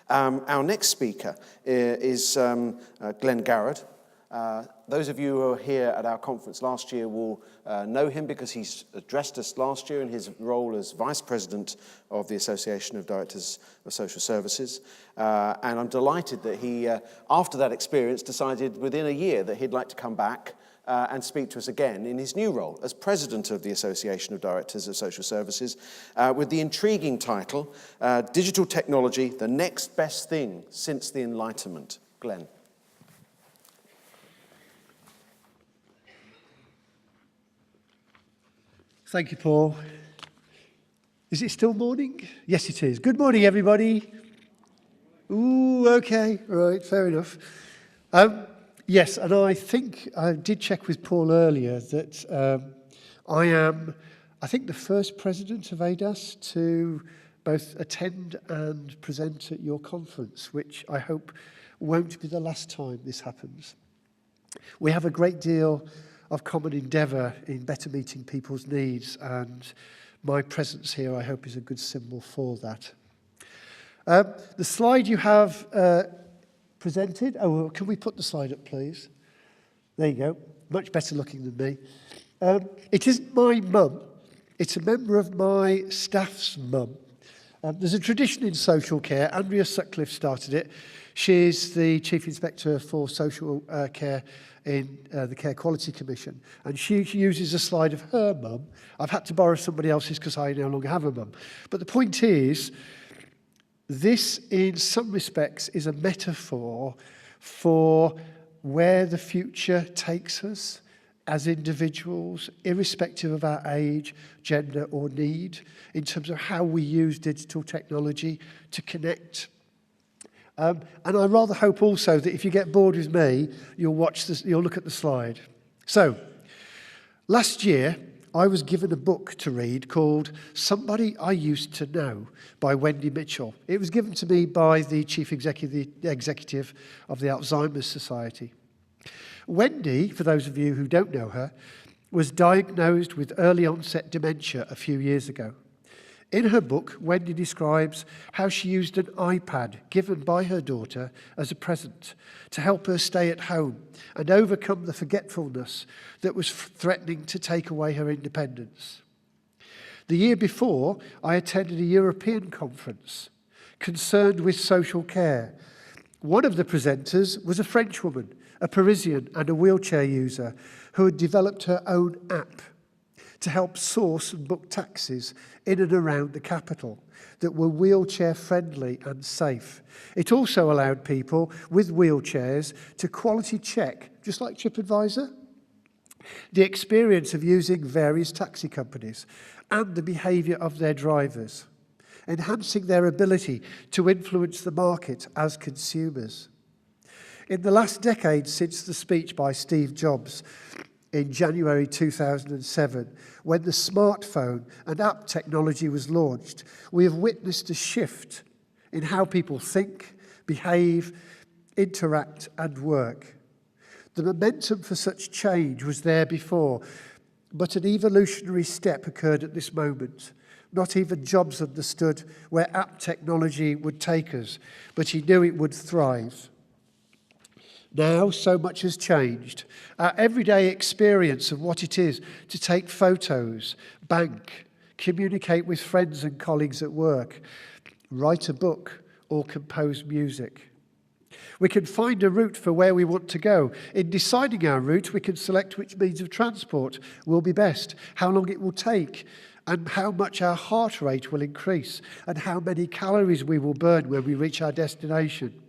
Our next speaker is Glen Garrod. Those of you who were here at our conference last year will know him because he's addressed us last year in his role as Vice President of the Association of Directors of Social Services. And I'm delighted that he, after that experience, decided within a year that he'd like to come back and speak to us again in his new role as President of the Association of Directors of Social Services with the intriguing title, Digital Technology, the Next Best Thing Since the Enlightenment. Glen. Thank you, Paul. Is it still morning? Yes, it is. Good morning, everybody. Ooh, okay. Right, fair enough. Yes, and I think I did check with Paul earlier that I am, I think, the first president of ADAS to both attend and present at your conference, which I hope won't be the last time this happens. We have a great deal of common endeavour in better meeting people's needs, and my presence here, I hope, is a good symbol for that. The slide you have presented, can we put the slide up, please? There you go, much better looking than me. It isn't my mum, it's a member of my staff's mum. There's a tradition in social care. Andrea Sutcliffe started it. She's the Chief Inspector for Social Care in the Care Quality Commission, and she uses a slide of her mum. I've had to borrow somebody else's because I no longer have a mum. But the point is, this in some respects is a metaphor for where the future takes us as individuals, irrespective of our age, gender or need, in terms of how we use digital technology to connect. And I rather hope also that if you get bored with me, you'll look at the slide. So, last year, I was given a book to read called Somebody I Used to Know by Wendy Mitchell. It was given to me by the Chief Executive of the Alzheimer's Society. Wendy, for those of you who don't know her, was diagnosed with early onset dementia a few years ago. In her book, Wendy describes how she used an iPad given by her daughter as a present to help her stay at home and overcome the forgetfulness that was threatening to take away her independence. The year before, I attended a European conference concerned with social care. One of the presenters was a French woman, a Parisian and a wheelchair user who had developed her own app to help source and book taxis in and around the capital that were wheelchair friendly and safe. It also allowed people with wheelchairs to quality check, just like TripAdvisor, the experience of using various taxi companies and the behaviour of their drivers, enhancing their ability to influence the market as consumers. In the last decade since the speech by Steve Jobs in January 2007, when the smartphone and app technology was launched, we have witnessed a shift in how people think, behave, interact, and work. The momentum for such change was there before, but an evolutionary step occurred at this moment. Not even Jobs understood where app technology would take us, but he knew it would thrive. Now, so much has changed. Our everyday experience of what it is to take photos, bank, communicate with friends and colleagues at work, write a book, or compose music. We can find a route for where we want to go. In deciding our route, we can select which means of transport will be best, how long it will take, and how much our heart rate will increase, and how many calories we will burn when we reach our destination.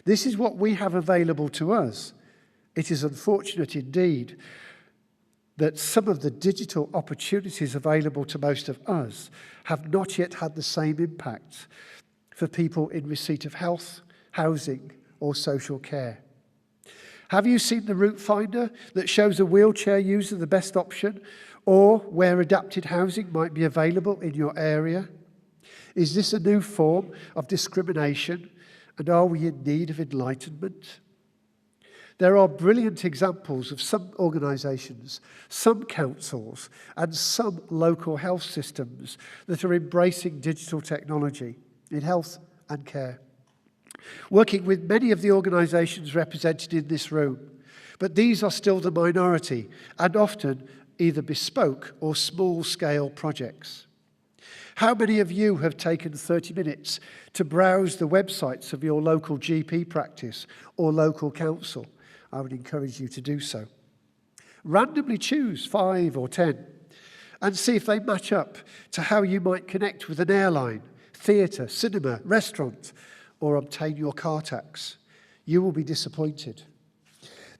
This is what we have available to us. It is unfortunate indeed that some of the digital opportunities available to most of us have not yet had the same impact for people in receipt of health, housing, or social care. Have you seen the route finder that shows a wheelchair user the best option, or where adapted housing might be available in your area? Is this a new form of discrimination? And are we in need of enlightenment? There are brilliant examples of some organisations, some councils, and some local health systems that are embracing digital technology in health and care. working with many of the organisations represented in this room. But these are still the minority and often either bespoke or small-scale projects. How many of you have taken 30 minutes to browse the websites of your local GP practice or local council? I would encourage you to do so. Randomly choose 5 or 10 and see if they match up to how you might connect with an airline, theatre, cinema, restaurant, or obtain your car tax. You will be disappointed.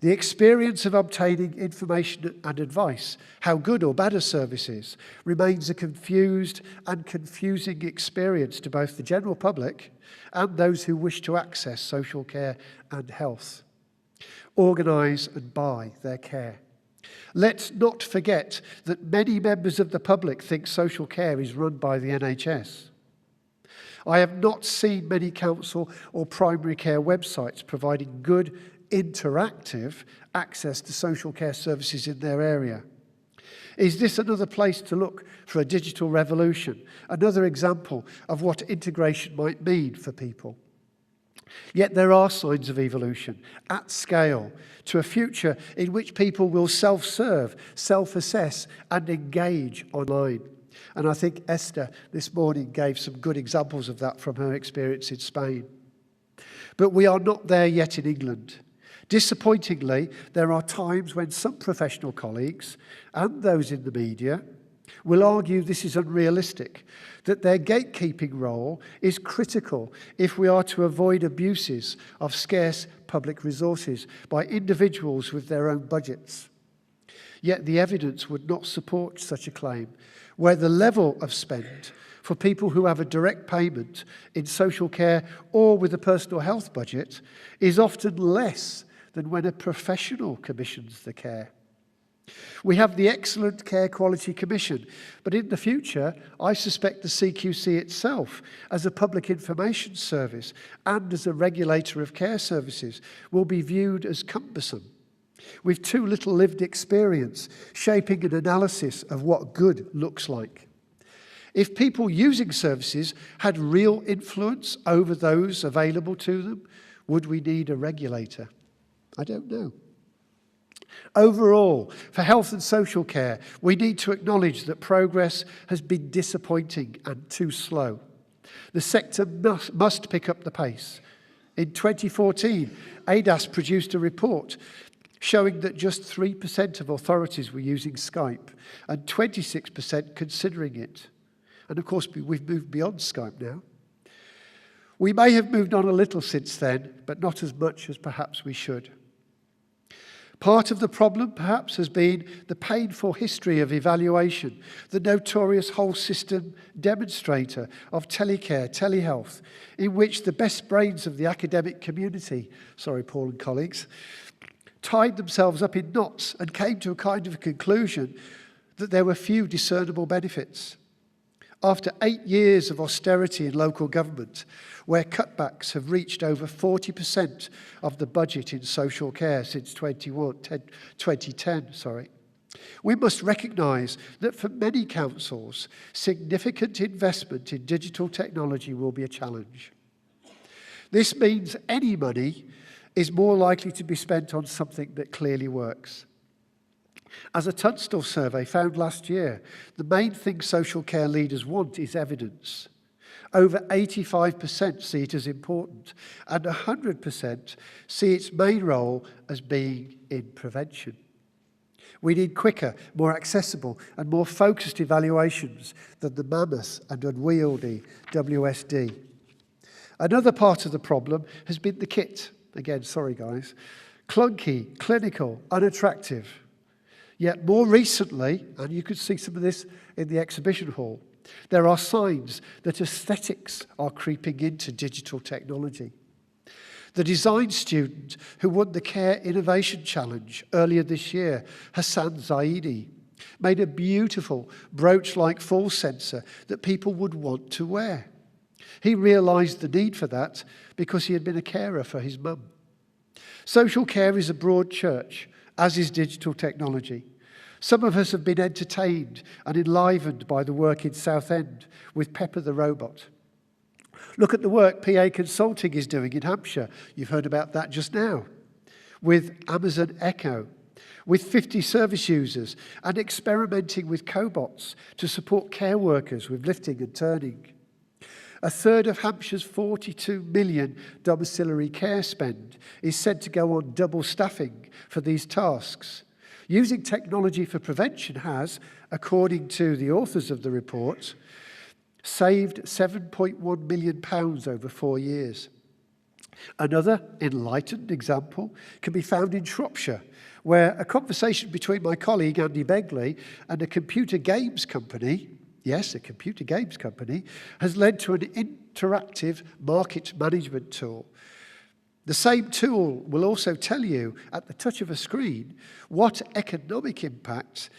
The experience of obtaining information and advice, how good or bad a service is, remains a confused and confusing experience to both the general public and those who wish to access social care and health. Organise and buy their care. Let's not forget that many members of the public think social care is run by the NHS. I have not seen many council or primary care websites providing good, interactive access to social care services in their area. Is this another place to look for a digital revolution? Another example of what integration might mean for people? Yet there are signs of evolution at scale to a future in which people will self-serve, self-assess and engage online. And I think Esther this morning gave some good examples of that from her experience in Spain. But we are not there yet in England. Disappointingly, there are times when some professional colleagues and those in the media will argue this is unrealistic, that their gatekeeping role is critical if we are to avoid abuses of scarce public resources by individuals with their own budgets. Yet the evidence would not support such a claim, where the level of spend for people who have a direct payment in social care or with a personal health budget is often less than when a professional commissions the care. We have the excellent Care Quality Commission, but in the future, I suspect the CQC itself, as a public information service and as a regulator of care services, will be viewed as cumbersome, with too little lived experience shaping an analysis of what good looks like. If people using services had real influence over those available to them, would we need a regulator? I don't know. Overall, for health and social care, we need to acknowledge that progress has been disappointing and too slow. The sector must pick up the pace. In 2014, ADAS produced a report showing that just 3% of authorities were using Skype and 26% considering it. And of course, we've moved beyond Skype now. We may have moved on a little since then, but not as much as perhaps we should. Part of the problem, perhaps, has been the painful history of evaluation, the notorious whole system demonstrator of telecare, telehealth, in which the best brains of the academic community, sorry, Paul and colleagues, tied themselves up in knots and came to a kind of a conclusion that there were few discernible benefits. After 8 years of austerity in local government, where cutbacks have reached over 40% of the budget in social care since 2010, we must recognise that for many councils, significant investment in digital technology will be a challenge. This means any money is more likely to be spent on something that clearly works. As a Tunstall survey found last year, the main thing social care leaders want is evidence. Over 85% see it as important, and 100% see its main role as being in prevention. We need quicker, more accessible, and more focused evaluations than the mammoth and unwieldy WSD. Another part of the problem has been the kit. Again, sorry guys. Clunky, clinical, unattractive. Yet more recently, and you could see some of this in the exhibition hall, there are signs that aesthetics are creeping into digital technology. The design student who won the Care Innovation Challenge earlier this year, Hassan Zaidi, made a beautiful brooch-like fall sensor that people would want to wear. He realised the need for that because he had been a carer for his mum. Social care is a broad church, as is digital technology. Some of us have been entertained and enlivened by the work in Southend with Pepper the Robot. Look at the work PA Consulting is doing in Hampshire. You've heard about that just now. With Amazon Echo, with 50 service users, and experimenting with cobots to support care workers with lifting and turning. A third of Hampshire's 42 million domiciliary care spend is said to go on double staffing for these tasks. Using technology for prevention has, according to the authors of the report, saved £7.1 million over 4 years. Another enlightened example can be found in Shropshire, where a conversation between my colleague Andy Begley and a computer games company, yes, a computer games company, has led to an interactive market management tool. The same tool will also tell you at the touch of a screen what economic impact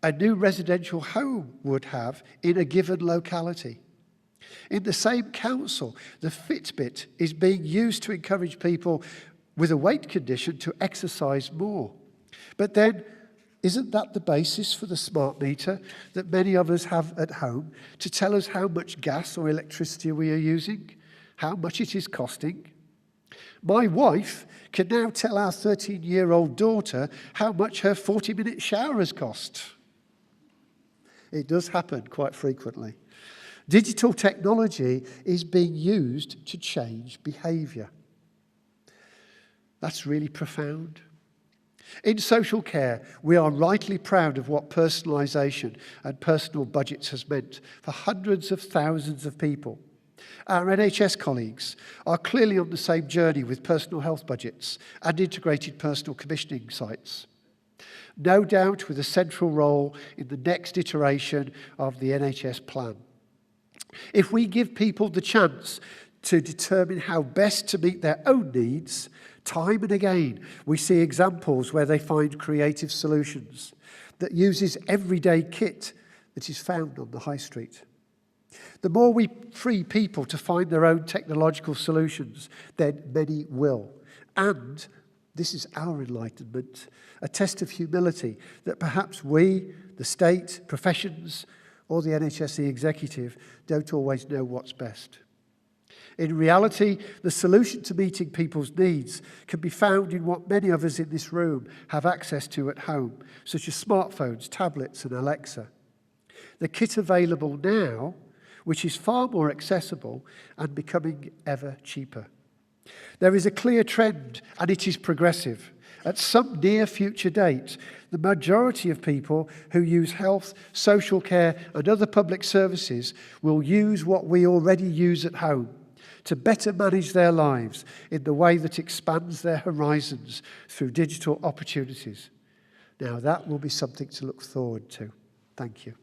a new residential home would have in a given locality. In the same council, the Fitbit is being used to encourage people with a weight condition to exercise more. But then, isn't that the basis for the smart meter that many of us have at home to tell us how much gas or electricity we are using, how much it is costing? My wife can now tell our 13-year-old daughter how much her 40-minute showers cost. It does happen quite frequently. Digital technology is being used to change behaviour. That's really profound. In social care, we are rightly proud of what personalisation and personal budgets has meant for hundreds of thousands of people. Our NHS colleagues are clearly on the same journey with personal health budgets and integrated personal commissioning sites. No doubt with a central role in the next iteration of the NHS plan. If we give people the chance to determine how best to meet their own needs, time and again we see examples where they find creative solutions that uses everyday kit that is found on the high street. The more we free people to find their own technological solutions, then many will. And this is our enlightenment, a test of humility that perhaps we, the state, professions, or the NHS executive don't always know what's best. In reality, the solution to meeting people's needs can be found in what many of us in this room have access to at home, such as smartphones, tablets, and Alexa. The kit available now, which is far more accessible and becoming ever cheaper. There is a clear trend, and it is progressive. At some near future date, the majority of people who use health, social care, and other public services will use what we already use at home to better manage their lives in the way that expands their horizons through digital opportunities. Now, that will be something to look forward to. Thank you.